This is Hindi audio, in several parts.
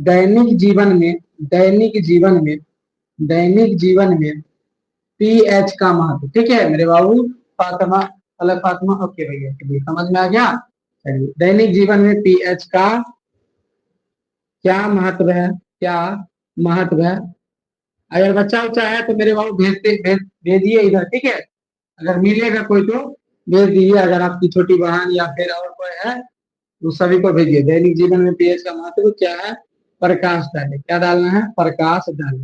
दैनिक जीवन में दैनिक जीवन में दैनिक जीवन में पीएच का महत्व। ठीक है मेरे बाबू, फातिमा, अलग फातिमा, ओके भैया, चलिए समझ में आ गया। चलिए, दैनिक जीवन में पीएच का क्या महत्व है, क्या महत्व है। अगर बच्चा उच्चा है तो मेरे बाबू भेजिए इधर, ठीक है। अगर मिलेगा कोई तो भेज दीजिए, अगर आपकी छोटी बहन या फिर और कोई है तो सभी को भेजिए। दैनिक जीवन में पीएच का महत्व क्या है, प्रकाश डाले। क्या डालना है, प्रकाश डाले।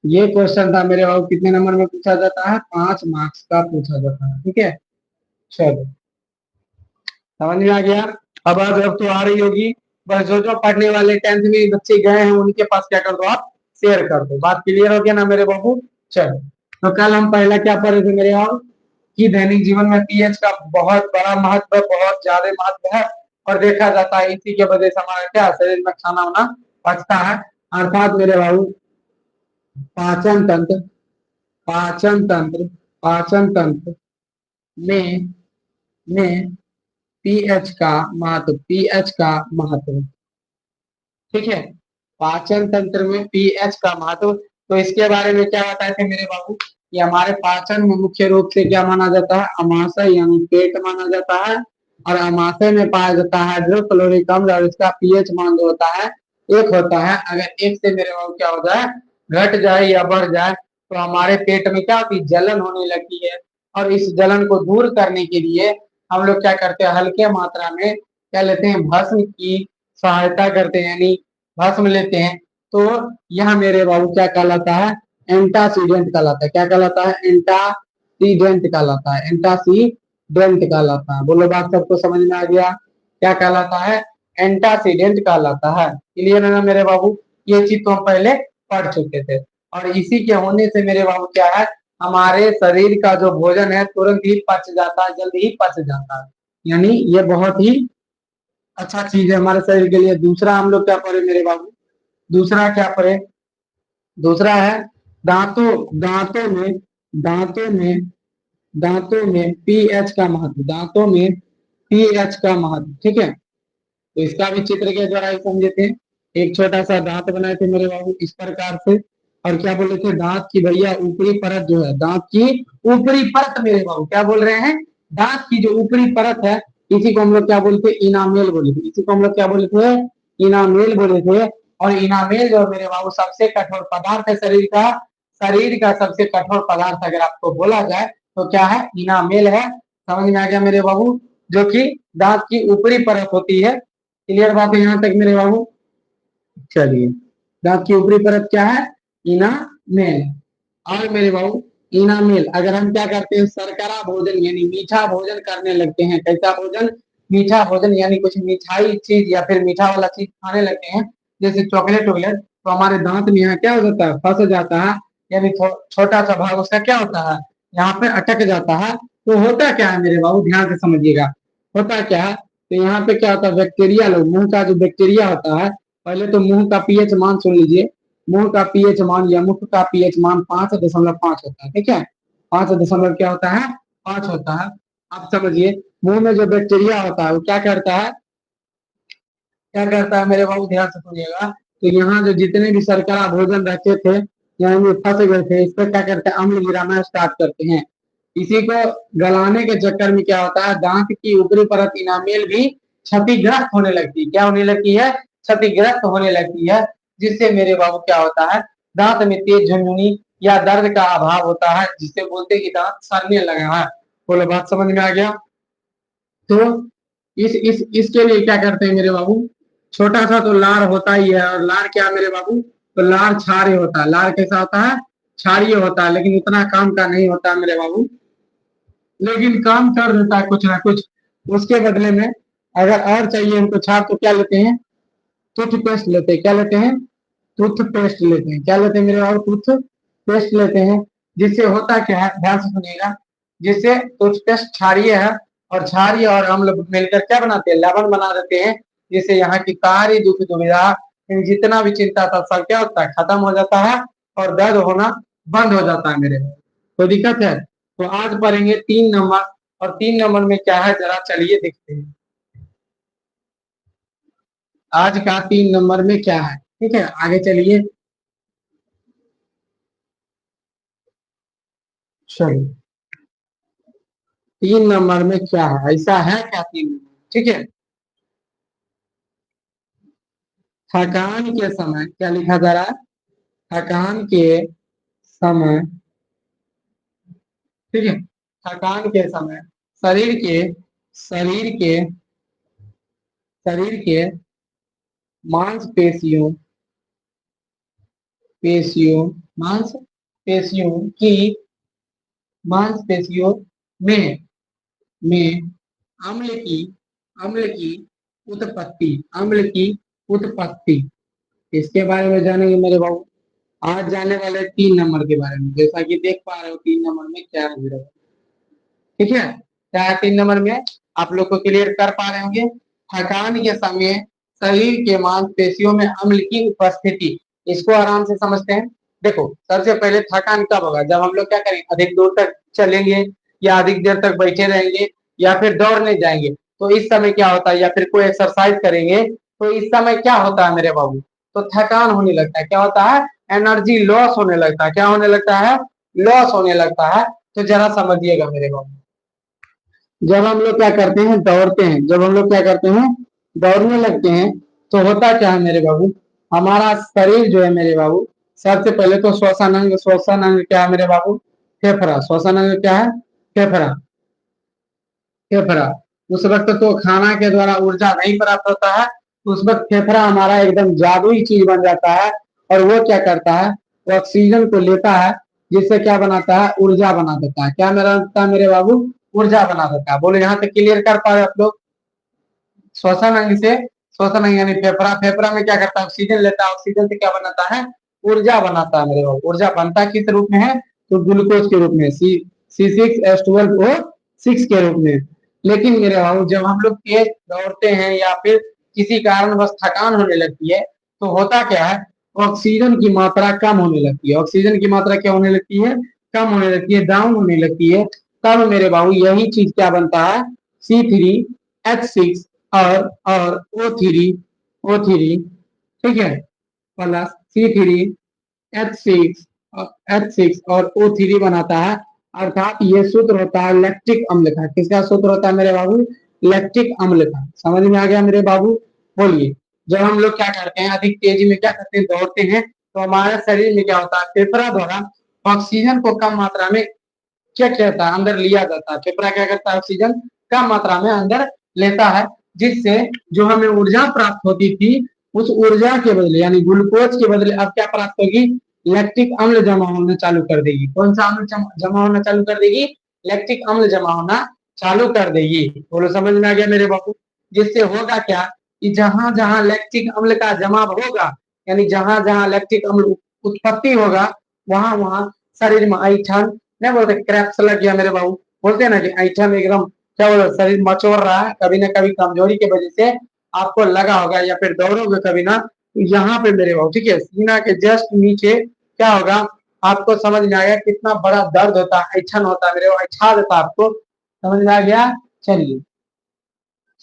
ये क्वेश्चन था मेरे बाबू, कितने नंबर में पूछा जाता है, 5 मार्क्स का पूछा जाता है। ठीक है, चलो समझ में आ गया। अब तो आ रही होगी, बस जो पढ़ने वाले 10th में बच्चे गए हैं उनके पास क्या कर दो, आप शेयर कर दो। बात क्लियर हो गया ना मेरे बाबू। चलो, तो कल हम पहला क्या पढ़े थे मेरे बाबू, कि दैनिक जीवन में पीएच का बहुत बड़ा महत्व है, बहुत ज्यादा महत्व है। और देखा जाता है इसी के वजह से हमारा क्या शरीर में खाना वाना पचता है। अर्थात मेरे बाबू पाचन तंत्र पाचन तंत्र पाचन तंत्र में पीएच का महत्व, पीएच का महत्व। ठीक है, पाचन तंत्र में पीएच का महत्व। तो इसके बारे में क्या बताए थे मेरे बाबू, कि हमारे पाचन में मुख्य रूप से क्या माना जाता है, अमाशय यानी पेट माना जाता है। और अमाशय में पाया जाता है हाइड्रोक्लोरिक अम्ल, और इसका पीएच मान जो होता है 1 होता है। अगर 1 से मेरे बाबू क्या हो जाए, घट जाए या बढ़ जाए, तो हमारे पेट में क्या होती है, जलन होने लगती है। और इस जलन को दूर करने के लिए हम लोग क्या करते हैं, हल्के मात्रा में क्या लेते हैं, भस्म की सहायता करते हैं, यानी भस्म लेते हैं। तो यह मेरे बाबू क्या कहलाता है, एंटासीडेंट कहलाता है। क्या कहलाता है, एंटासीडेंट कहलाता है, एंटासीडेंट कहलाता है। बोलो, बात सबको समझ में आ गया। क्या कहलाता है, एंटासीडेंट कहलाता है। क्लियर है ना मेरे बाबू, ये चीज तो हम पहले पढ़ चुके थे। और इसी के होने से मेरे बाबू क्या है, हमारे शरीर का जो भोजन है तुरंत ही पच जाता है, जल्दी ही पच जाता है। यानी ये बहुत ही अच्छा चीज है हमारे शरीर के लिए। दूसरा हम लोग क्या पढ़े मेरे बाबू, दूसरा क्या पढ़े, दूसरा है दांतों दांतों में दांतों में दांतों में पीएच का महत्व, दांतों में पीएच का महत्व। ठीक है, तो इसका भी चित्र के द्वारा समझे थे। एक छोटा सा दांत बनाए थे मेरे बाबू इस प्रकार से, और क्या बोले थे, दांत की भैया ऊपरी परत जो है, दांत की ऊपरी परत मेरे बाबू, क्या बोल रहे हैं, दांत की जो ऊपरी परत है, इसी को हम लोग क्या बोलते हैं, इनामेल बोले थे। इसी को हम लोग क्या बोले थे, इनामेल बोले थे। और इनामेल जो मेरे बाबू सबसे कठोर पदार्थ है शरीर का, शरीर का सबसे कठोर पदार्थ अगर आपको बोला जाए तो क्या है, इनामेल है। समझ में आ गया मेरे बाबू, जो कि दांत की ऊपरी परत होती है। क्लियर बात है यहाँ तक मेरे बाबू। चलिए, दांत की ऊपरी परत क्या है, इनामेल। और मेरे बाबू इनामेल, अगर हम क्या करते हैं, शर्करा भोजन यानी मीठा भोजन करने लगते हैं। कैसा भोजन, मीठा भोजन, यानी कुछ मिठाई चीज या फिर मीठा वाला चीज खाने लगते हैं, जैसे चॉकलेट वॉकलेट, तो हमारे दांत में यहाँ क्या हो जाता है, फंस जाता है। यानी छोटा सा भाग उसका क्या होता है, यहाँ पे अटक जाता है। तो होता क्या है मेरे बाबू, ध्यान से समझिएगा, होता क्या है, तो यहाँ पे क्या होता है, बैक्टीरिया लोग, मुंह का जो बैक्टीरिया होता है, पहले तो मुंह का पीएच मान सुन लीजिए। मुंह का पीएच मान या मुख का पीएच मान 5.5 होता है। ठीक है, 5 दशमलव क्या होता है, 5 होता है। आप समझिए, मुंह में जो बैक्टीरिया होता है वो क्या करता है, क्या करता है मेरे बाबू, ध्यान से सुनिएगा। तो यहाँ जो जितने भी शर्करा भोजन रखे थे, यहाँ में फंस गए थे, इस पर क्या करते हैं, अम्ल गिराना स्टार्ट करते हैं। इसी को गलाने के चक्कर में क्या होता है, दांत की ऊपरी परत इनामेल भी क्षतिग्रस्त होने लगती है। क्या होने लगती है, क्षतिग्रस्त होने लगती है। जिससे मेरे बाबू क्या होता है, दांत में तेज झुनझुनी या दर्द का अभाव होता है, जिससे बोलते हैं कि दांत सड़ने लगा है। बोलो, बात समझ में आ गया। तो इस इसके लिए क्या करते हैं मेरे बाबू, छोटा सा तो लार होता ही है। और लार क्या मेरे बाबू, तो लार क्षारीय होता है। लार कैसा होता है, क्षारीय होता है, लेकिन उतना काम का नहीं होता है मेरे बाबू, लेकिन काम कर देता है कुछ ना कुछ। उसके बदले में अगर और चाहिए हमको छाप, तो क्या लेते हैं, टूथपेस्ट लेते हैं। क्या लेते हैं, टूथपेस्ट लेते हैं। क्या लेते हैं मेरे बाबू, टूथपेस्ट लेते हैं। जिससे होता क्या है, ध्यान से सुनिएगा, जिससे टूथपेस्ट क्षारीय है, और क्षारीय और अम्ल मिलकर क्या बनाते हैं, लवण बना देते हैं। जिससे यहाँ की सारी दुख दुविधा, जितना भी चिंता था, सब क्या होता है, खत्म हो जाता है, और दर्द होना बंद हो जाता है मेरे। कोई दिक्कत है, तो आज पढ़ेंगे 3 नंबर। और 3 नंबर में क्या है, जरा चलिए देखते हैं। आज का 3 नंबर में क्या है। ठीक है, आगे चलिए। चलिए, 3 नंबर में क्या है, ऐसा है क्या 3 नंबर। ठीक है, थकान के समय क्या लिखा जा रहा है, थकान के समय। ठीक है, थकान के समय शरीर के शरीर के शरीर के मांसपेशियों पेशियों मांसपेशियों की मांसपेशियों में में अम्ल की अम्ल की उत्पत्ति अम्ल की उत्पत्ति इसके बारे में जानेंगे मेरे बाबू। आज जाने वाले 3 नंबर के बारे में, जैसा कि देख पा रहे हो 3 नंबर में क्या है मेरे बाबू। ठीक है, क्या है 3 नंबर में, आप लोग को क्लियर कर पा रहे होंगे। थकान के समय शरीर के मांसपेशियों में अम्ल की उपस्थिति, इसको आराम से समझते हैं। देखो, सबसे पहले थकान कब होगा, जब हम लोग क्या करेंगे, अधिक दूर तक चलेंगे या अधिक देर तक बैठे रहेंगे या फिर दौड़ने जाएंगे, तो इस समय क्या होता है, या फिर कोई एक्सरसाइज करेंगे तो इस समय क्या होता है मेरे बाबू, तो थकान होने लगता है। क्या होता है, एनर्जी लॉस होने लगता है। क्या होने लगता है, लॉस होने लगता है। तो जरा समझिएगा मेरे बाबू, जब हम लोग क्या करते हैं, दौड़ते हैं, जब हम लोग क्या करते हैं, दौड़ने लगते हैं, तो होता क्या है मेरे बाबू, हमारा शरीर जो है मेरे बाबू, सबसे पहले तो श्वसन अंग क्या है मेरे बाबू, फेफड़ा। श्वसन अंग क्या है, फेफड़ा। फेफड़ा, उस वक्त तो खाना के द्वारा ऊर्जा नहीं प्राप्त होता है, उस वक्त फेफड़ा हमारा एकदम जादुई चीज बन जाता है। और वो क्या करता है, वो ऑक्सीजन को लेता है, जिससे क्या बनाता है, ऊर्जा बना देता है। क्या मेरा बनता है मेरे बाबू, ऊर्जा बना देता है। बोलो, यहाँ तक क्लियर कर पा रहे आप लोग। श्वसन अंग से, श्वसन अंग यानी फेफड़ा, फेफड़ा में क्या करता है, ऑक्सीजन लेता है, ऑक्सीजन से क्या बनाता है, ऊर्जा बनाता है मेरे बाबू। ऊर्जा बनता किस रूप में है, तो ग्लूकोज के रूप में, C6H12O6 के रूप में। लेकिन मेरे बाबू, जब हम लोग तेज दौड़ते हैं या फिर किसी कारणवश थकान होने लगती है, तो होता क्या है, ऑक्सीजन की मात्रा कम होने लगती है। ऑक्सीजन की मात्रा क्या होने लगती है, कम होने लगती है, डाउन होने लगती है। तब मेरे बाबू यही चीज क्या बनता है, C3H6 और O3 ठीक है, प्लस C3H6 और O3 बनाता है। अर्थात ये सूत्र होता है लैक्टिक अम्ल का। किसका सूत्र होता है मेरे बाबू, लैक्टिक अम्ल का। समझ में आ गया मेरे बाबू। बोलिए, जब हम लोग क्या करते हैं, अधिक तेजी में क्या करते हैं, दौड़ते हैं, तो हमारे शरीर में क्या होता है, फेफड़ा द्वारा ऑक्सीजन को कम मात्रा में क्या कहता है, अंदर लिया जाता है। फेफड़ा क्या करता है, ऑक्सीजन कम मात्रा में अंदर लेता है, जिससे जो हमें ऊर्जा प्राप्त होती थी, उस ऊर्जा के बदले यानी ग्लूकोज के बदले अब क्या प्राप्त होगी, लैक्टिक अम्ल जमा होना चालू कर देगी। कौन सा अम्ल जमा होना चालू कर देगी, लैक्टिक अम्ल जमा होना चालू कर देगी। बोलो, समझ में आ गया मेरे बाबू। जिससे होगा क्या, कि जहां जहां लैक्टिक अम्ल का जमाव होगा, यानी जहां जहां लैक्टिक अम्ल उत्पत्ति होगा, वहां वहां शरीर में ऐठन, नहीं बोलते क्रैप्स लग गया मेरे बाबू, बोलते हैं ना कि ऐठन एकदम क्या बोलते, शरीर मचोड़ रहा है, कभी ना कभी कमजोरी की वजह से आपको लगा होगा, या फिर दौड़ोगे कभी ना, तो यहाँ पे मेरे बाबू, ठीक है, सीना के जस्ट नीचे क्या होगा, आपको समझ में आ गया कितना बड़ा दर्द होता है, ऐठन होता है मेरे बाबू, ऐठा देता है आपको। समझ में आ गया। चलिए,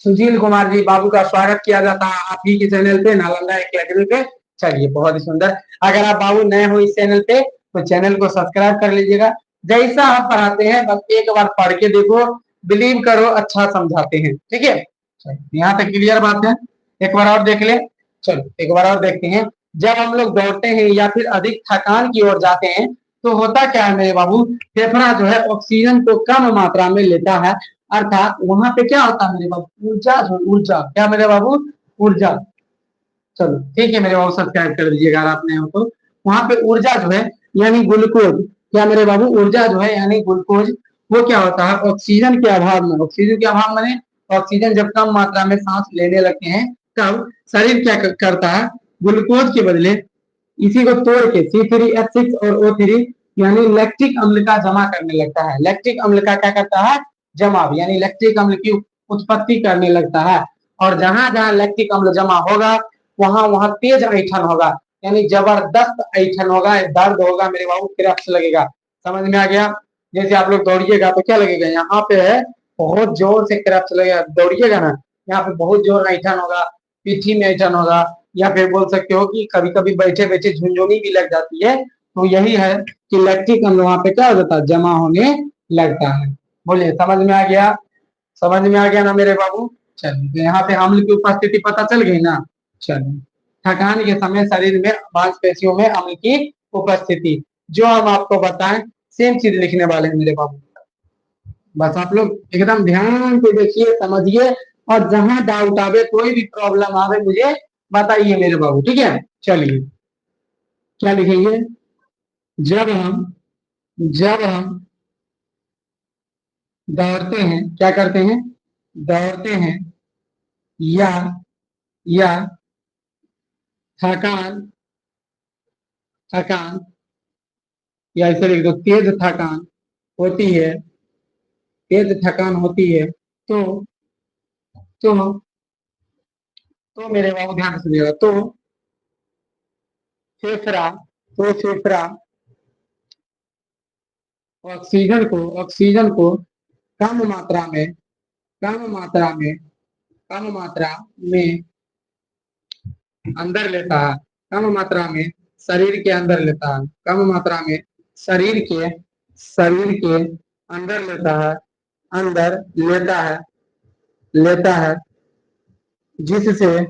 सुशील कुमार जी बाबू का स्वागत किया जाता है आप ही के चैनल पे, नालंदा एकेडमी पे। चलिए, बहुत ही सुंदर। अगर आप बाबू नए हो इस चैनल पे, तो चैनल को सब्सक्राइब कर लीजिएगा। जैसा आप पढ़ाते हैं बस एक बार पढ़ के देखो, बिलीव करो, अच्छा समझाते हैं। ठीक है, यहाँ तक क्लियर बात है। एक बार और देख ले। चलो, एक बार और देखते हैं। जब हम लोग दौड़ते हैं या फिर अधिक थकान की ओर जाते हैं, तो होता क्या है मेरे बाबू, फेफड़ा जो है ऑक्सीजन को कम मात्रा में लेता है। अर्थात वहां पे क्या होता है मेरे बाबू, ऊर्जा, ऊर्जा क्या मेरे बाबू, ऊर्जा। चलो ठीक है मेरे बाबू, सब्सक्राइब कर दीजिएगा अगर आपने हो तो। वहां पे ऊर्जा जो है यानी ग्लूकोज, क्या मेरे बाबू, ऊर्जा जो है यानी ग्लूकोज, वो क्या होता है, ऑक्सीजन के अभाव में, ऑक्सीजन के अभाव में, ऑक्सीजन जब कम मात्रा में सांस लेने लगते हैं, तब शरीर क्या करता है, ग्लूकोज के बदले इसी को तोड़ के C3H6 और O3 यानी लैक्टिक अम्ल का जमा करने लगता है। लैक्टिक अम्ल का क्या करता है, जमा, यानी लैक्टिक अम्ल की उत्पत्ति करने लगता है। और जहां जहां लैक्टिक अम्ल जमा होगा, वहां वहां तेज ऐठन होगा, यानी जबरदस्त ऐठन होगा, दर्द होगा मेरे बाबू, क्रैप्स लगेगा। समझ में आ गया। जैसे आप लोग दौड़िएगा तो क्या लगेगा, यहाँ पे है बहुत जोर से क्रैप्स लगेगा, दौड़िएगा ना, यहाँ पे बहुत जोर ऐठन होगा, पिट्ठी में ऐंठन होगा, या फिर बोल सकते हो कि कभी कभी बैठे बैठे झुनझुनी भी लग जाती है। तो यही है कि लैक्टिक अम्ल वहां पे क्या हो जाता है, जमा होने लगता है। बोलिए समझ में आ गया? समझ में आ गया ना मेरे बाबू? चलिए, तो यहाँ पे अम्ल की उपस्थिति पता चल गई ना। चलिए, थकान के समय शरीर में मांसपेशियों में अम्ल की उपस्थिति, जो हम आपको बताएं सेम चीज लिखने वाले हैं मेरे बाबू। बस आप लोग एकदम ध्यान से देखिए, समझिए, और जहां डाउट आवे, कोई भी प्रॉब्लम आवे, मुझे बताइए मेरे बाबू, ठीक है? चलिए, क्या लिखेंगे? जब हम जब हम दौड़ते हैं, क्या करते हैं? दौड़ते हैं, या या थकान थकान या इसे लिख दो, तेज थकान होती है, तेज थकान होती है, तो तो तो मेरे बाबू ध्यान से सुनिएगा, फेफड़ा फेफड़ा ऑक्सीजन को कम मात्रा में कम मात्रा में कम मात्रा में अंदर लेता है, कम मात्रा में शरीर के अंदर लेता है, कम मात्रा में शरीर के अंदर लेता है, अंदर लेता है, जिससे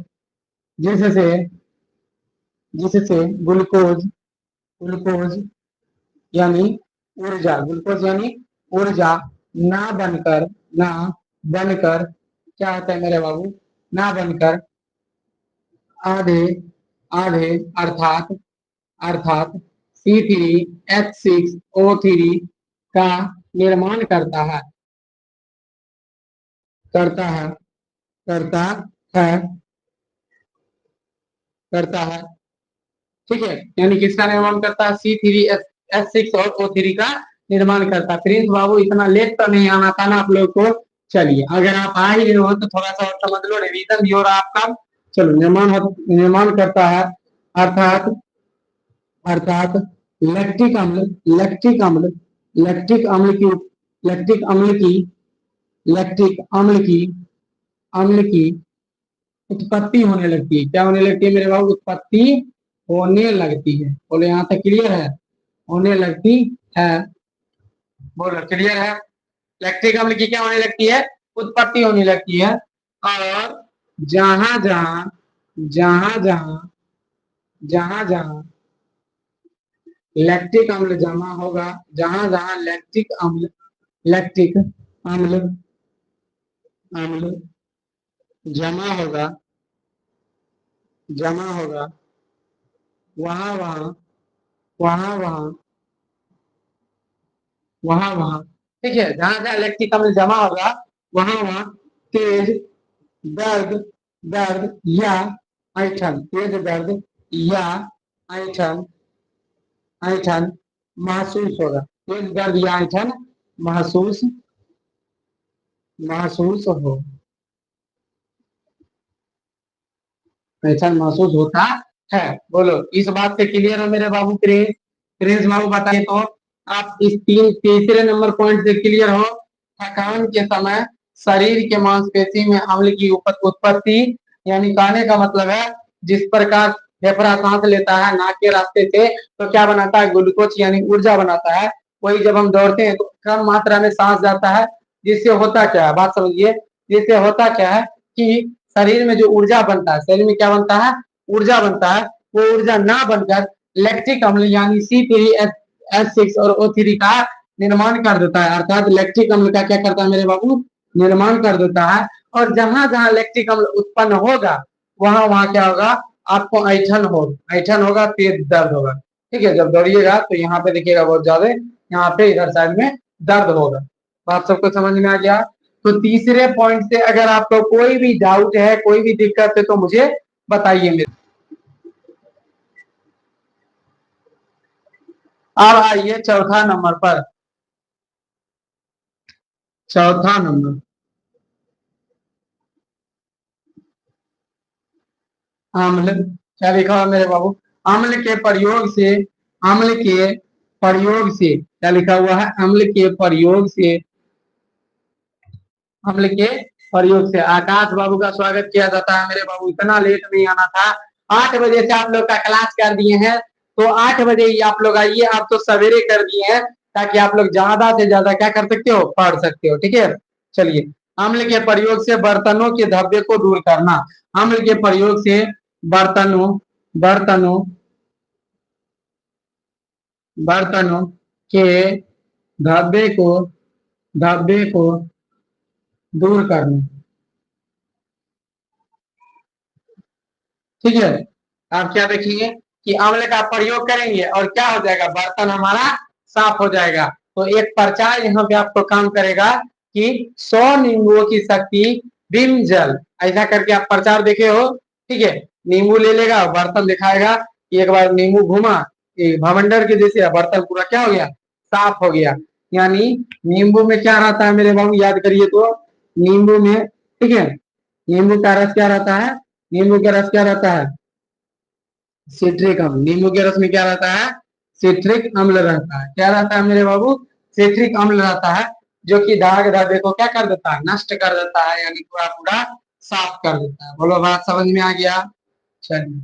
जिससे जिससे ग्लूकोज ग्लूकोज यानी ग्लूकोज यानी ऊर्जा ना बनकर ना बनकर क्या होता है मेरे बाबू? ना बनकर आधे आधे अर्थात अर्थात C3H6O3 का निर्माण करता है करता है करता है ठीक है, यानी किसका निर्माण करता है? C3H6 और O3 का निर्माण करता है। प्रिंस बाबू, इतना लेट तो नहीं आना था ना आप लोग को। चलिए, अगर आप आ ही रहे हो तो थोड़ा सा और समझ लो, रिवीजन भी हो रहा है आपका। चलो, निर्माण करता है, अर्थात अर्थात लैक्टिक अम्ल लैक्टिक अम्ल की लैक्टिक अम्ल की लैक्टिक अम्ल की उत्पत्ति होने लगती है। क्या होने लगती है मेरे बाबू? उत्पत्ति होने लगती है। बोले यहाँ तक क्लियर है? होने लगती है, बोलो क्लियर है? लैक्टिक अम्ल की क्या होने लगती है? उत्पत्ति होने लगती है। और जहां जहां जहां जहां जहां जहां लैक्टिक अम्ल जमा होगा, जहां जहां लैक्टिक अम्ल अम्ल जमा होगा जमा होगा वहां वहां वहां वहां वहां वहां ठीक है, जहां जहां लैक्टिक अम्ल जमा होगा वहां वहां तेज दर्द दर्द या ऐंठन तेज दर्द या ऐंठन ऐंठन महसूस होगा। तेज दर्द या ऐंठन महसूस महसूस हो ऐसा महसूस होता है। बोलो, इस बात से क्लियर है मेरे बाबू? प्रिंस बाबू बताइए तो आप इस तीसरे नंबर पॉइंट से क्लियर हो? थकान के समय शरीर के मांसपेशी में अम्ल की उत्पत्ति, यानी कहने का मतलब है जिस प्रकार फेफड़ा सांस लेता है नाक के रास्ते से, तो क्या बनाता है? ग्लूकोज यानी ऊर्जा बनाता है। वही जब हम दौड़ते हैं तो कम मात्रा में सांस जाता है, जिससे होता क्या है, बात समझिए। जिससे होता क्या है कि शरीर में जो ऊर्जा बनता है, शरीर में क्या बनता है? ऊर्जा बनता है। वो ऊर्जा ना बनकर लैक्टिक अम्ल यानी C3H6 और O3 का निर्माण कर देता है। अर्थात लैक्टिक अम्ल का क्या करता है मेरे बाबू? निर्माण कर देता है। और जहां जहां लैक्टिक अम्ल उत्पन्न होगा वहां वहां क्या होगा? आपको ऐंठन होगा, तेज दर्द होगा। ठीक है, जब दौड़िएगा तो यहाँ पे देखिएगा बहुत ज्यादा, यहाँ पे इधर साइड में दर्द होगा। बात सबको समझ में आ गया? तो तीसरे पॉइंट से अगर आपको कोई भी डाउट है, कोई भी दिक्कत है, तो मुझे बताइए मेरे। अब आइए चौथा नंबर पर। चौथा नंबर, अम्ल। क्या लिखा हुआ मेरे बाबू? अम्ल के प्रयोग से अम्ल के प्रयोग से क्या लिखा हुआ है? अम्ल के प्रयोग से अम्ल के प्रयोग से। आकाश बाबू का स्वागत किया जाता है मेरे बाबू, इतना लेट नहीं आना था। 8 बजे से आप लोग का क्लास कर दिए हैं, तो 8 बजे ही आप लोग आइए। आप तो सवेरे कर दिए हैं ताकि आप लोग ज्यादा से ज्यादा क्या कर सकते हो, पढ़ सकते हो। ठीक है, चलिए। अम्ल के प्रयोग से बर्तनों के धब्बे को दूर करना। अम्ल के प्रयोग से बर्तनों बर्तनों बर्तनों के धब्बे को दूर करना। ठीक है, आप क्या देखेंगे कि अम्ल का प्रयोग करेंगे और क्या हो जाएगा, बर्तन हमारा साफ हो जाएगा। तो एक प्रचार यहाँ पे आपको काम करेगा कि 100 नींबुओं की शक्ति बिम जल, ऐसा करके आप प्रचार देखे हो। ठीक है, नींबू ले लेगा, बर्तन दिखाएगा, एक बार नींबू घुमा, भवंडर के जैसे बर्तन पूरा क्या हो गया, साफ हो गया। यानी नींबू में क्या रहता है मेरे बाबू, याद करिए तो। नींबू में, ठीक है, नींबू का रस क्या रहता है, नींबू का रस क्या रहता है, सिट्रिक अम्ल। नींबू के रस में क्या रहता है, सिट्रिक अम्ल रहता है। क्या रहता है मेरे बाबू, सिट्रिक अम्ल रहता है, जो कि दाग धब्बे को क्या कर देता है, नष्ट कर देता है, यानी पूरा पूरा साफ कर देता है। बोलो, बात समझ में आ गया। चलिए,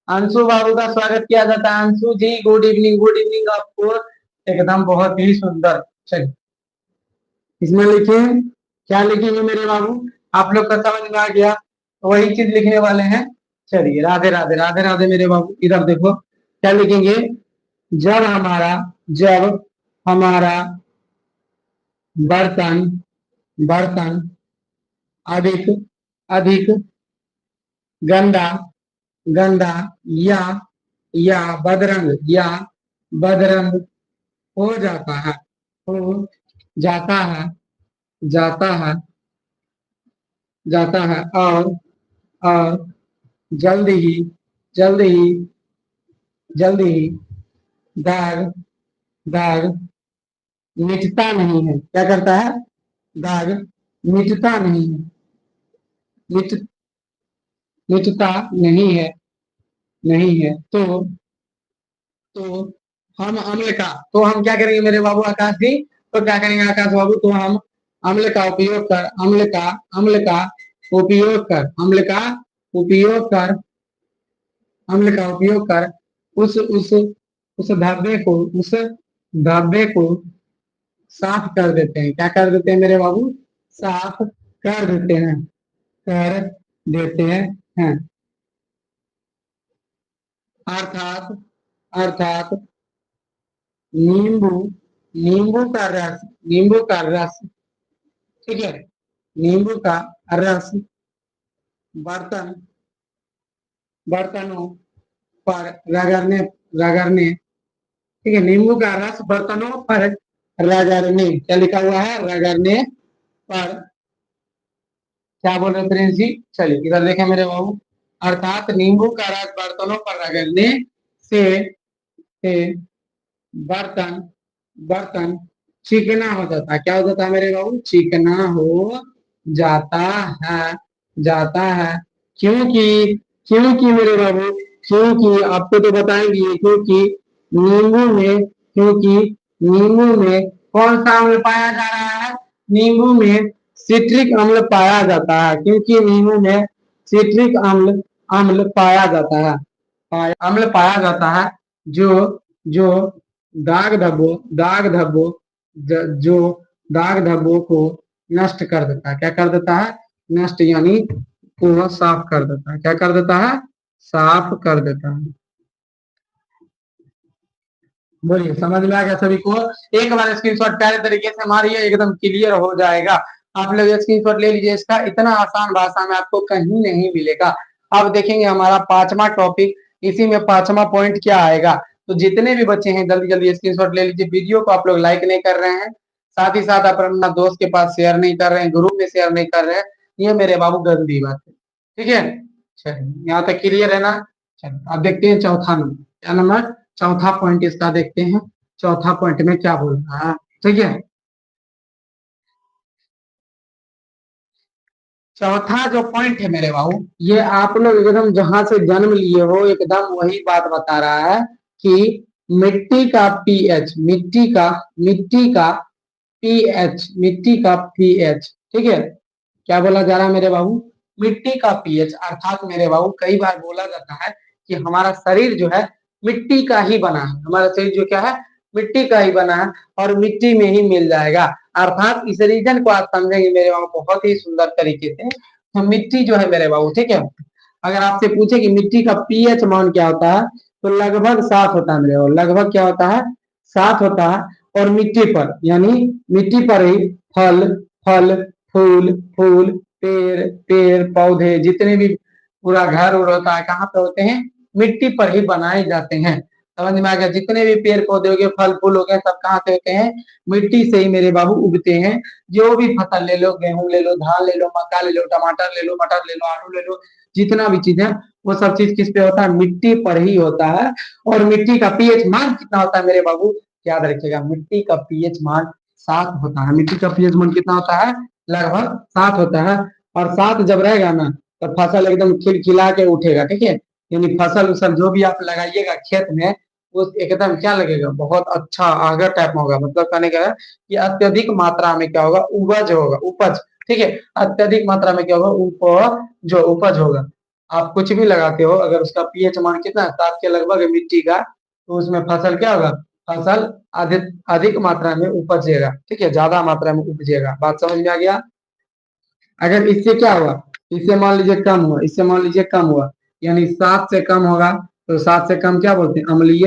अंशु बाबू का स्वागत किया जाता है। अंशु जी गुड इवनिंग, गुड इवनिंग आपको, एकदम बहुत ही सुंदर। चलिए, इसमें लिखे, क्या लिखेंगे मेरे बाबू, आप लोग का समझ में आ गया, तो वही चीज लिखने वाले हैं। चलिए, राधे राधे, राधे राधे मेरे बाबू। इधर देखो, क्या लिखेंगे, जब हमारा बर्तन बर्तन अधिक अधिक गंदा गंदा या बदरंग हो जाता है जाता है जाता है और जल्द ही जल्द ही जल्द ही दाग दाग मिटता नहीं है। क्या करता है, दाग मिटता नहीं है, मिट मिटता नहीं है। तो हम अम्ल का, तो हम क्या करेंगे मेरे बाबू आकाश जी, तो क्या करेंगे आकाश बाबू, तो हम अम्ल का उपयोग कर अम्ल का उपयोग कर अम्ल का उपयोग कर अम्ल का उपयोग कर उस उस उस धब्बे को साफ कर देते हैं। क्या कर देते हैं मेरे बाबू, साफ कर देते हैं, कर देते हैं। अर्थात अर्थात नींबू नींबू का रस, ठीक है, नींबू का रस बर्तन बर्तनों पर रगड़ने, ठीक है, नींबू का रस बर्तनों पर रगड़ने, क्या लिखा हुआ है, रगड़ने पर, क्या बोल रहे प्रिंस जी। चलिए, इधर देखें मेरे बाबू, अर्थात नींबू का रस बर्तनों पर रगड़ने से, से बर्तन बर्तन चिकना हो जाता है। क्या हो जाता है मेरे बाबू, चिकना हो जाता है जाता है। क्योंकि क्योंकि मेरे बाबू, क्योंकि आपको तो बताएंगे, क्योंकि नींबू में कौन सा अम्ल पाया जा रहा है, नींबू में सिट्रिक अम्ल पाया जाता है। क्योंकि नींबू में सिट्रिक अम्ल अम्ल पाया जाता है, अम्ल पाया जाता है, जो जो जो दाग धब्बों को नष्ट कर देता है। क्या कर देता है, नष्ट, यानी वो साफ कर देता है। क्या कर देता है, साफ कर देता है। बोलिए, समझ में आ गया सभी को। एक बार स्क्रीनशॉट प्यारे तरीके से मारिए, एकदम क्लियर हो जाएगा। आप लोग स्क्रीनशॉट ले लीजिए, इसका इतना आसान भाषा में आपको कहीं नहीं मिलेगा। अब देखेंगे हमारा 5वां टॉपिक, इसी में 5वां पॉइंट क्या आएगा। तो जितने भी बच्चे हैं जल्दी जल्दी स्क्रीनशॉट ले लीजिए। वीडियो को आप लोग लाइक नहीं कर रहे हैं, साथ ही साथ आप अपना दोस्त के पास शेयर नहीं कर रहे हैं, ग्रुप में शेयर नहीं कर रहे हैं, ये मेरे बाबू गंदी बात है। ठीक है, चलिए, यहाँ तक क्लियर है ना। चलिए, अब देखते हैं चौथा नंबर, क्या नंबर, चौथा पॉइंट इसका देखते हैं। चौथा पॉइंट में क्या बोल रहा है, ठीक है। चौथा जो पॉइंट है मेरे बाबू, ये आप लोग एकदम जहां से जन्म लिए हो एकदम वही बात बता रहा है कि मिट्टी का पीएच, मिट्टी का पीएच, ठीक है। क्या बोला जा रहा है मेरे बाबू, मिट्टी का पीएच, अर्थात मेरे बाबू कई बार बोला जाता है कि हमारा शरीर जो है मिट्टी का ही बना है, हमारा शरीर जो क्या है मिट्टी का ही बना है और मिट्टी में ही मिल जाएगा। अर्थात इस रीजन को आप समझेंगे मेरे बाबू बहुत ही सुंदर तरीके से। तो मिट्टी जो है मेरे बाबू, ठीक है, अगर आपसे पूछे कि मिट्टी का पीएच मान क्या होता है, तो लगभग 7 होता है मेरे बाबू, लगभग क्या होता है 7 होता है। और मिट्टी पर यानी मिट्टी पर ही फल फल फूल फूल पेड़ पेड़ पौधे जितने भी पूरा घर उर होता है कहाँ पे होते हैं, मिट्टी पर ही बनाए जाते हैं। समझ में आ गया, जितने भी पेड़ पौधे हो गए फल फूल हो गए सब कहाँ से होते हैं, मिट्टी से ही मेरे बाबू उगते हैं। जो भी फसल ले लो, गेहूं ले लो, धान ले लो, मक्का ले लो, टमाटर ले लो, मटर ले लो, आलू ले लो, जितना भी चीज है वो सब चीज किस पे होता है, मिट्टी पर ही होता है। और मिट्टी का पीएच मान कितना होता है मेरे बाबू, याद रखिएगा मिट्टी का पीएच मान 7 होता है। मिट्टी का पीएच मान कितना होता है, लगभग 7 होता है। और 7 जब रहेगा ना तो फसल एकदम खिलखिला के उठेगा, ठीक है, यानी फसल उसल जो भी आप लगाइएगा खेत में वो एकदम क्या लगेगा, बहुत अच्छा आगे टाइप में होगा। मतलब कहने का है कि अत्यधिक मात्रा में क्या होगा, उपज होगा, उपज, ठीक है, अत्यधिक मात्रा में क्या होगा, उपज, जो उपज होगा। आप कुछ भी लगाते हो अगर उसका पीएच मान कितना 7 के लगभग है मिट्टी का, तो उसमें फसल क्या होगा, फसल अधिक अधिक मात्रा में उपजेगा, ठीक है, ज्यादा मात्रा में उपजेगा। बात समझ में आ गया। अगर इससे क्या हुआ, इससे मान लीजिए कम हुआ, इससे मान लीजिए कम हुआ, यानी 7 से कम होगा तो 7 से कम क्या बोलते हैं, अम्लीय,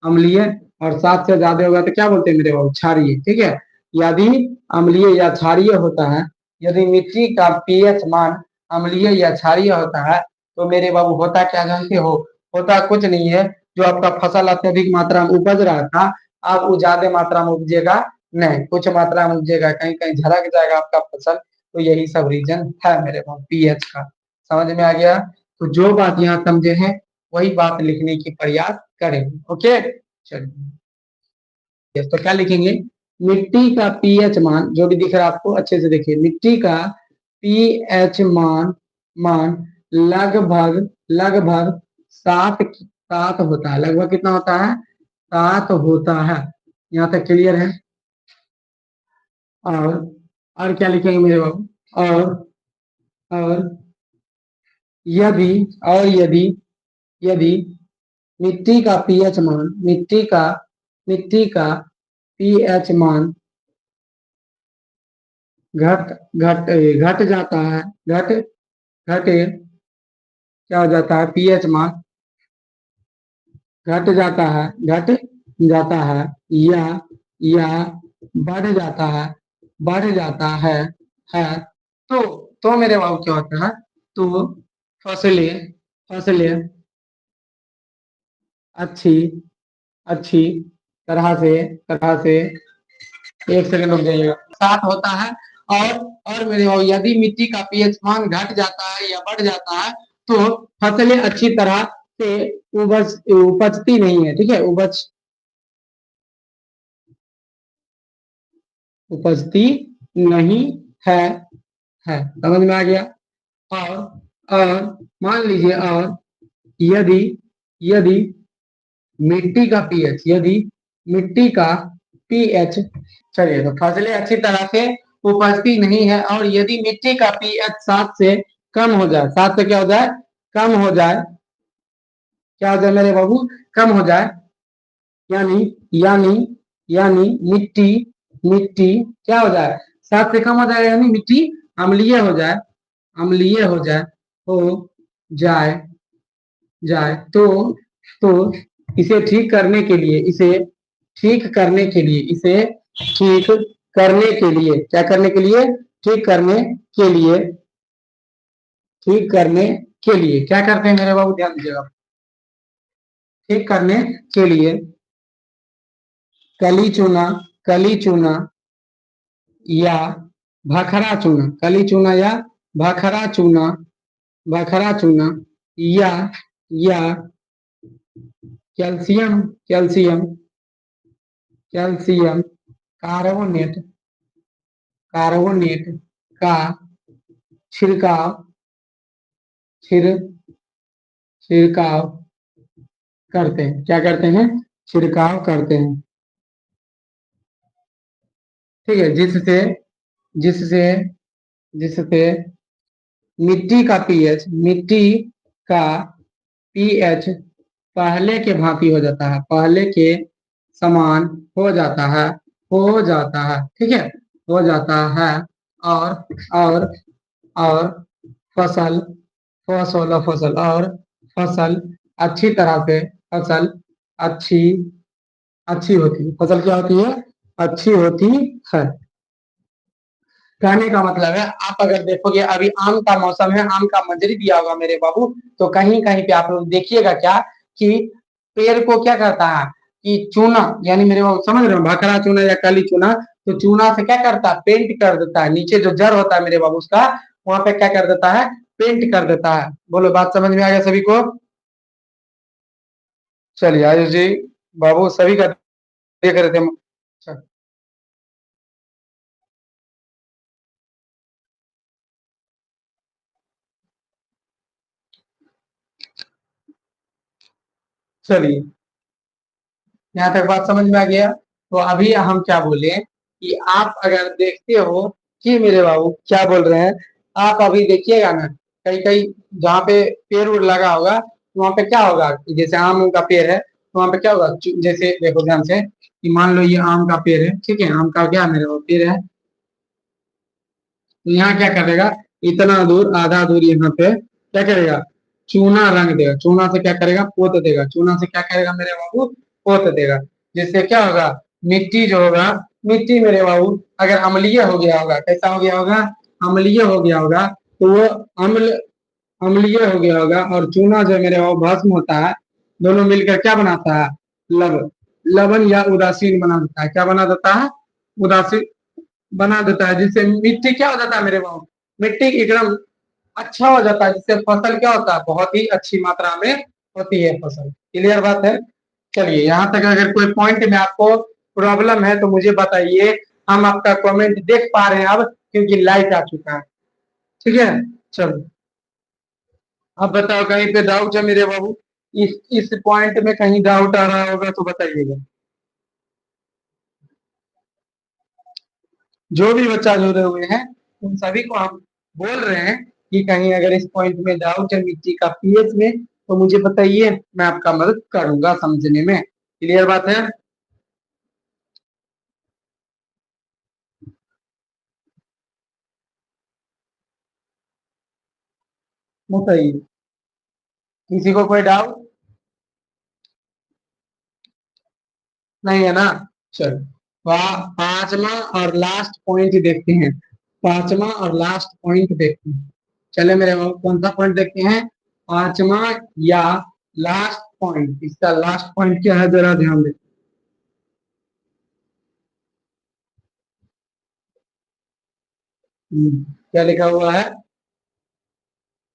अम्लीय। और 7 से ज्यादा होगा तो क्या बोलते हैं मेरे बाबू, क्षारीय, ठीक है। यदि अम्लीय या क्षारीय होता है, यदि मिट्टी का पीएच मान अम्लीय या क्षारीय होता है तो मेरे बाबू होता क्या जानते हो, होता कुछ नहीं है, जो आपका फसल अत्यधिक मात्रा में उपज रहा था अब वो ज्यादा मात्रा में उपजेगा नहीं, कुछ मात्रा में उपजेगा, कहीं कहीं झलक जाएगा आपका फसल। तो यही सब रीजन है मेरे पास पीएच का। समझ में आ गया। तो जो बात यहाँ समझे हैं वही बात लिखने की प्रयास करेंगे। ओके चलिए, तो क्या लिखेंगे, मिट्टी का पीएच मान, जो भी दिख रहा है आपको अच्छे से देखिए, मिट्टी का पीएच मान, मान लगभग लगभग 7 होता है। लगभग कितना होता है, 7 होता है। यहाँ तक क्लियर है। और और क्या लिखेंगे मेरे बाबू, और यदि, और यदि मिट्टी का पीएच मान, मिट्टी का पीएच मान घट घट घट जाता है, घट घटे क्या हो जाता है, पीएच मान घट जाता है, घट जाता है, या या बढ़ जाता है, बढ़ जाता है। तो मेरे बाबू क्या होता है, तो फसलें फसलें अच्छी अच्छी तरह से 1 सेकंड रुक जाइएगा, 7 होता है। और मेरे भाई यदि मिट्टी का पीएच मान घट जाता है या बढ़ जाता है तो फसलें अच्छी तरह से उपजती नहीं है, ठीक है, उपजती नहीं है, समझ में आ गया। और मान लीजिए, और यदि यदि मिट्टी का पीएच, यदि मिट्टी का पीएच, चलिए, तो फसलें अच्छी तरह से उपजती नहीं है और यदि मिट्टी का पीएच 7 से कम हो जाए, 7 से क्या हो जाए, कम हो जाए, क्या हो जाए मेरे बाबू, कम हो जाए, यानी यानी यानी मिट्टी मिट्टी क्या हो जाए, 7 से कम हो जाए, यानी मिट्टी अम्लीय हो जाए, अम्लीय हो जाए जाए तो इसे ठीक करने के लिए, इसे ठीक करने के लिए, इसे ठीक करने के लिए, क्या करने के लिए, ठीक करने के लिए, ठीक करने के लिए क्या करते हैं मेरे बाबू, ध्यान दीजिएगा, ठीक करने के लिए कली चूना, कली चूना या भाखरा चूना, कली चूना या भाखरा चूना, भाखरा चूना या या calcium calcium calcium carbonate, carbonate का छिड़काव, छिड़ छिड़काव करते हैं, क्या करते हैं, छिड़काव करते हैं, ठीक है, जिससे जिससे जिससे मिट्टी का पीएच पहले के भांति हो जाता है, पहले के समान हो जाता है, हो जाता है, ठीक है, हो जाता है। और और और फसल फसल और फसल अच्छी तरह से, फसल अच्छी अच्छी होती है, फसल क्या होती है, अच्छी होती है। कहने का मतलब है, आप अगर देखोगे अभी आम का मौसम है, आम का मंजरी दिया होगा मेरे बाबू, तो कहीं कहीं पे आप लोग देखिएगा क्या कि पेड़ को क्या करता है कि चूना, यानी मेरे बाबू समझ रहे हो, भखरा चूना या काली चूना, तो चूना से क्या करता है, पेंट कर देता है, नीचे जो जड़ होता है मेरे बाबू उसका, वहां पे क्या कर देता है, पेंट कर देता है। बोलो बात समझ में आ गया सभी को? चलिए आयुष जी, बाबू सभी का देख रहे थे। अच्छा, चलिए यहाँ तक बात समझ में आ गया। तो अभी हम क्या बोले कि आप अगर देखते हो कि मेरे बाबू क्या बोल रहे हैं, आप अभी देखिएगा ना, कहीं कहीं जहाँ पे पेड़ उड़ लगा होगा तो वहाँ पे क्या होगा, जैसे आम का पेड़ है तो वहाँ पे क्या होगा, जैसे देखो ध्यान से कि मान लो ये आम का पेड़ है, ठीक है, आम का क्या मेरे बाबू पेड़ है, तो यहाँ क्या करेगा, इतना दूर आधा दूर यहाँ पे क्या करेगा, चूना रंग देगा, चूना से क्या करेगा, पोत देगा, चूना से क्या करेगा मेरे बाबू, पोत देगा। जिससे क्या होगा, मिट्टी जो होगा, मिट्टी मेरे बाबू अगर अम्लीय हो गया होगा, कैसा हो गया होगा, अम्लीय हो गया होगा, तो वो अम्ल अम्लीय हो गया होगा, और चूना जो मेरे बाबू भस्म होता है, दोनों मिलकर क्या बनाता है, लवण, लवण या उदासीन बना देता है, क्या बना देता है, उदासीन बना देता है, जिससे मिट्टी क्या हो जाता है मेरे बाबू, मिट्टी एकदम अच्छा हो जाता है, जिससे फसल क्या होता है, बहुत ही अच्छी मात्रा में होती है फसल। क्लियर बात है? चलिए यहाँ तक अगर कोई पॉइंट में आपको प्रॉब्लम है तो मुझे बताइए, हम आपका कमेंट देख पा रहे हैं अब, क्योंकि लाइट आ चुका है। ठीक है, चलो अब बताओ कहीं पे डाउट है मेरे बाबू, इस पॉइंट में कहीं डाउट आ रहा होगा तो बताइएगा। जो भी बच्चा जुड़े हुए हैं उन सभी को हम बोल रहे हैं कि कहीं अगर इस पॉइंट में डाउट है मिट्टी का पीएच में, तो मुझे बताइए, मैं आपका मदद करूंगा समझने में। क्लियर बात है? बताइए, किसी को कोई डाउट नहीं है ना? चलो पांचवा और लास्ट पॉइंट देखते हैं, पांचवा और लास्ट पॉइंट देखते हैं। चले मेरे बाबू, कौन सा पॉइंट देखते हैं, पांचवा या लास्ट पॉइंट, इसका लास्ट पॉइंट क्या है जरा ध्यान दें। क्या लिखा हुआ है,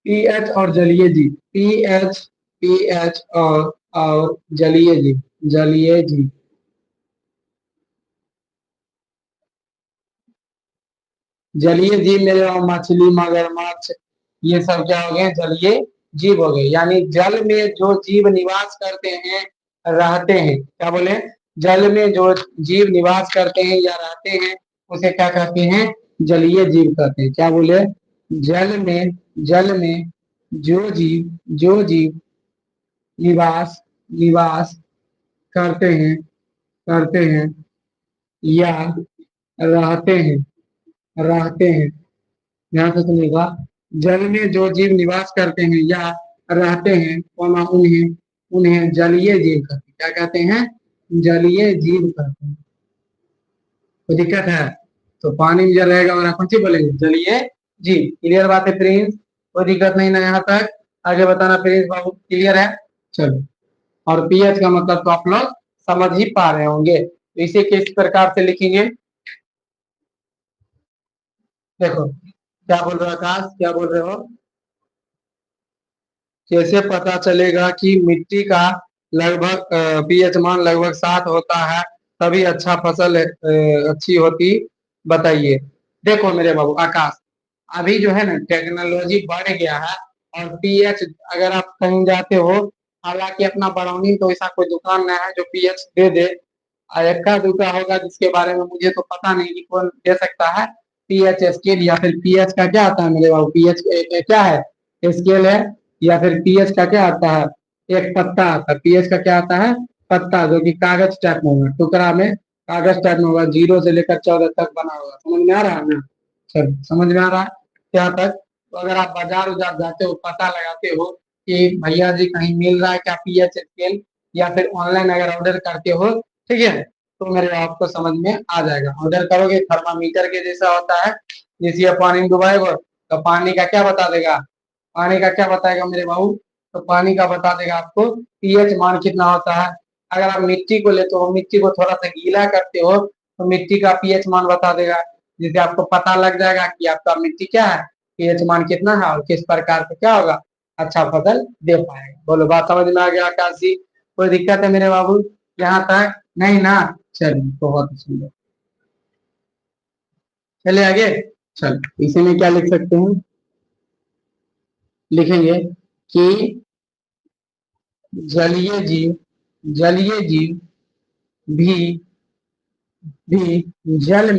पीएच और जलीय जीव, पीएच, पीएच और जलीय जीव, जलीय जीव, जलीय जीव मेरे वहां मछली, मगरमच्छ, ये सब क्या हो गए, जलीय जीव हो गए, यानी जल में जो जीव निवास करते हैं, रहते हैं, क्या बोले, जल में जो जीव निवास करते हैं या रहते हैं, उसे क्या कहते हैं, जलीय जीव कहते हैं। क्या बोले, जल में जो जीव निवास निवास करते हैं या रहते हैं रहते हैं, ध्यान से सुनिएगा, जल में जो जीव निवास करते हैं या रहते हैं, उन्हें उन्हें जलीय जीव कहते हैं। क्या कहते हैं, जलीय जीव कहते हैं। कोई दिक्कत है तो पानी में जल रहेगा और कौन सी बोलेंगे, जलीय जीव। क्लियर बात है प्रिंस? कोई दिक्कत नहीं ना यहाँ तक? आगे बताना प्रिंस बाबू, क्लियर है? चलो, और पीएच का मतलब तो आप लोग समझ ही पा रहे होंगे, तो इसे किस प्रकार से लिखेंगे, देखो क्या बोल रहे हो आकाश, क्या बोल रहे हो, कैसे पता चलेगा कि मिट्टी का लगभग पीएच मान लगभग 7 होता है, तभी अच्छा फसल अच्छी होती, बताइए। देखो मेरे बाबू आकाश, अभी जो है ना टेक्नोलॉजी बढ़ गया है, और पीएच अगर आप कहीं जाते हो, हालांकि अपना बरौनी तो ऐसा कोई दुकान नहीं है जो पीएच दे दे, और इक्का दुक्का होगा जिसके बारे में मुझे तो पता नहीं कि कौन दे सकता है, पीएच स्केल या फिर पीएच का क्या आता है मेरे बाबू, पीएच क्या है, स्केल है, या फिर पीएच का क्या आता है, एक पत्ता आता है, पीएच का क्या आता है, पत्ता, जो कि कागज टाइप में होगा, टुकड़ा में कागज टाइप में होगा, 0 से लेकर 14 तक बना होगा। समझ में आ रहा है ना, चल समझ में आ रहा है क्या तक। तो अगर आप बाजार उजार जाते हो, पता लगाते हो कि भैया जी कहीं मिल रहा है क्या पीएच स्केल, या फिर ऑनलाइन अगर ऑर्डर करते हो, ठीक है, तो मेरे आपको समझ में आ जाएगा। ऑर्डर करोगे थर्मामीटर के जैसा होता है, जैसे पानी में डुबाएगा तो पानी का क्या बता देगा, पानी का क्या बताएगा मेरे बाबू, तो पानी का बता देगा आपको पीएच मान कितना होता है। अगर आप मिट्टी को लेते हो, मिट्टी को थोड़ा सा गीला करते हो, तो मिट्टी का पीएच मान बता देगा, जिससे आपको पता लग जाएगा कि आपका मिट्टी क्या है, पीएच मान कितना है और किस प्रकार का क्या होगा, अच्छा फसल दे पाएगा। बोलो बात समझ में आ गया आकाश जी, कोई दिक्कत है मेरे बाबू यहाँ तक, नहीं ना, चलिए बहुत सुंदर। चले आगे, चल इसी में क्या लिख सकते हैं, लिखेंगे कि जलीय जीव, जलीय जीव भी भी जल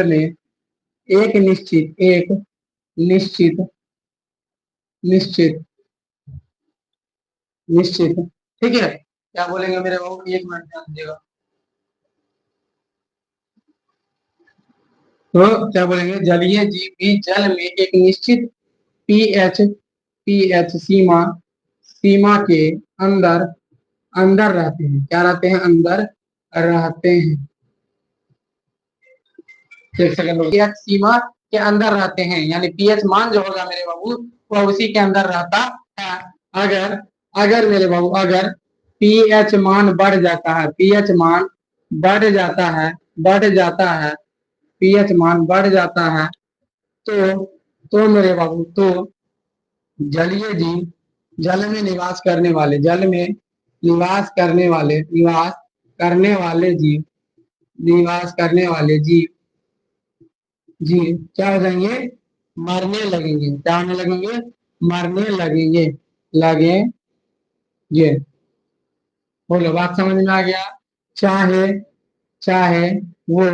में एक निश्चित निश्चित निश्चित, ठीक है, क्या बोलेंगे मेरे बाबू, एक मिनट ध्यान दीजिएगा, तो क्या बोलेंगे, जलीय जीव भी जल में एक निश्चित पीएच पीएच सीमा सीमा के अंदर अंदर रहते हैं, क्या रहते हैं, अंदर रहते हैं, एक सेकंड, पीएच सीमा के अंदर रहते हैं, यानी पीएच मान जो होगा मेरे बाबू वो उसी के अंदर रहता है। अगर अगर मेरे बाबू अगर पीएच मान बढ़ जाता है, पीएच मान बढ़ जाता है, बढ़ जाता है, पीएच मान बढ़ जाता है, तो मेरे बाबू तो जलीय जीव, जल में निवास करने वाले, जल में निवास करने वाले जीव, निवास करने वाले जीव जी क्या हो जाएंगे, मरने लगेंगे, क्या होने लगेंगे, मरने लगेंगे, लगेंगे। बोलो बात समझ में आ गया। चाहे चाहे वो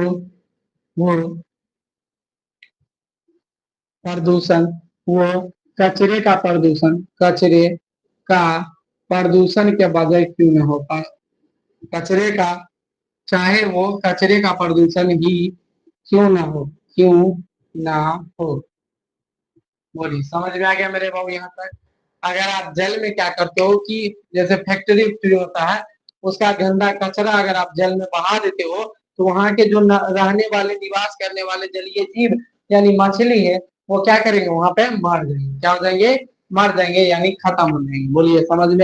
वो प्रदूषण, वो कचरे का प्रदूषण, कचरे का प्रदूषण के बजाय क्यों न हो पाए, कचरे का, चाहे वो कचरे का प्रदूषण ही क्यों ना हो, क्यों ना हो। बोलिए समझ में आ गया मेरे बाबू यहाँ तक। अगर आप जल में क्या करते हो कि जैसे फैक्ट्री वैक्ट्री होता है, उसका गंदा कचरा अगर आप जल में बहा देते हो, तो वहां के जो रहने वाले, निवास करने वाले जलीय जीव यानी मछली है, वो क्या करेंगे, वहां पे मर जाएंगे, क्या हो जाएंगे, मर जाएंगे यानी खत्म हो जाएंगे। बोलिए समझ में